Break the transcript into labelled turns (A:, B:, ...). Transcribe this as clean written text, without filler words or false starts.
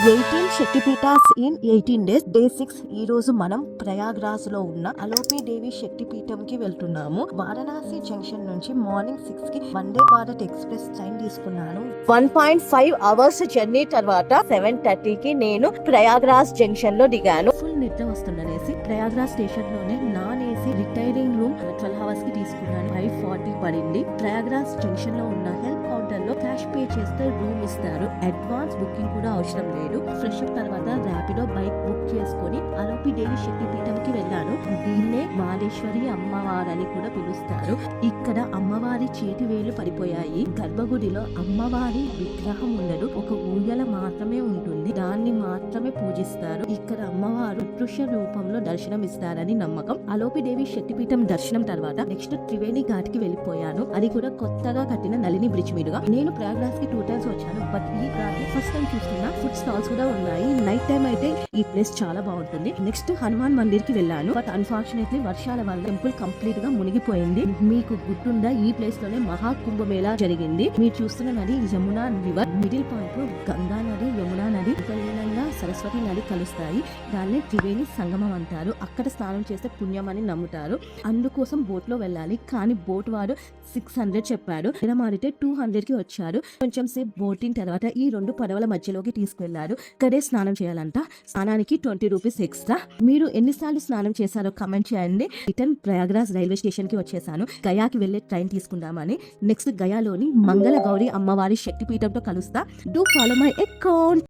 A: 18 శక్తిపీఠాస్ in 18 days day 6. ఈ రోజు మనం ప్రయాగ్రాజ్ లో ఉన్న అలోపి దేవి శక్తిపీఠం కి వెళ్తున్నాము. వారణాసి జంక్షన్ నుంచి మార్నింగ్ 6 కి వందే భారత్ ఎక్స్ప్రెస్ ట్రైన్ తీసుకున్నాను. 1.5 అవర్స్ జర్నీ తర్వాత 7:30 కి నేను ప్రయాగ్రాజ్ జంక్షన్ లో దిగాను. ఫుల్ నిద్ర వస్తుందనేసి ప్రయాగ్రాజ్ స్టేషన్ లోనే non AC retiring room 12 hours కి తీసుకున్నాను. 5:40 పడింది. ప్రయాగ్రాజ్ జంక్షన్ లో ఉన్న హెల్ప్ కౌంటర్ లో క్యాష్ పే చేస్తే రూమ్ ఇస్తారు. అడ్వాన్స్ బుకింగ్ కూడా అవసరం లేదు. ఫ్రెష్ అప్ తర్వాత ర్యాపిడో బైక్ బుక్ చేసుకొని అలోపి దేవి శక్తిపీఠం కి వెళ్ళాను. దీన్నే మాలేశ్వరి అమ్మవారని కూడా పిలుస్తారు. ఇక్కడ అమ్మవారి చేతి వేలు పడిపోయాయి. గర్భగుడిలో అమ్మవారి విగ్రహం ఉండదు. ఒక ఊయల మాత్రమే ఉంటుంది. దాన్ని మాత్రమే పూజిస్తారు. ఇక్కడ అమ్మవారు దృశ్య రూపంలో దర్శనం ఇస్తారని నమ్మకం. అలోపి దేవి శక్తిపీఠం దర్శనం తర్వాత నెక్స్ట్ త్రివేణి ఘాట్ కి వెళ్ళిపోయాను. అది కూడా కొత్తగా కట్టిన నళిని బ్రిడ్జ్ మీదుగా. నేను ప్రయాగ్రాజ్ కి 2 times వచ్చాను. బట్ ఈ ఘాట్ ఫస్ట్ టైం చూస్తున్నా. ఫుడ్ స్టాల్స్ కూడా ఉన్నాయి. నైట్ టైం అయితే ఈ ప్లేస్ చాలా బాగుంటుంది. నెక్స్ట్ హనుమాన్ మందిర్ కి వెళ్ళాను. బట్ అన్ఫార్చునేట్లీ వర్షాల వల్ల టెంపుల్ కంప్లీట్ గా మునిగిపోయింది. మీకు గుర్తుందా, ఈ ప్లేస్ లోనే మహా కుంభమేళా జరిగింది. మీరు చూస్తున్న నది యమునా రివర్. మిడిల్ పాయింట్ లో గంగా నది, యమునా నది, ఉపలీనంగా సరస్వతి నది కలుస్తాయి. దాన్ని త్రివేణి సంగమం అంటారు. అక్కడ స్నానం చేస్తే పుణ్యం అని నమ్ముతారు. అందుకోసం బోట్ లో వెళ్ళాలి. కానీ బోట్ వాడు 600 చెప్పాడు. మారితే 200 కి వచ్చారు. కొంచెం సేపు బోటింగ్ తర్వాత ఈ 2 పడవల మధ్యలోకి తీసుకెళ్లారు. ఇక్కడే స్నానం చేయాలంట. స్నానానికి 20 రూపీస్ ఎక్స్ట్రా. మీరు ఎన్నిసార్లు స్నానం చేశారో కమెంట్ చేయండి. రిటర్న్ ప్రయాగ్రాజ్ రైల్వే స్టేషన్ కి వచ్చేసాను. గయాకి వెళ్లే ట్రైన్ తీసుకుందామని. నెక్స్ట్ గయాలోని మంగళ గౌరి అమ్మవారి శక్తిపీఠంతో కలుస్తా. Do follow my account.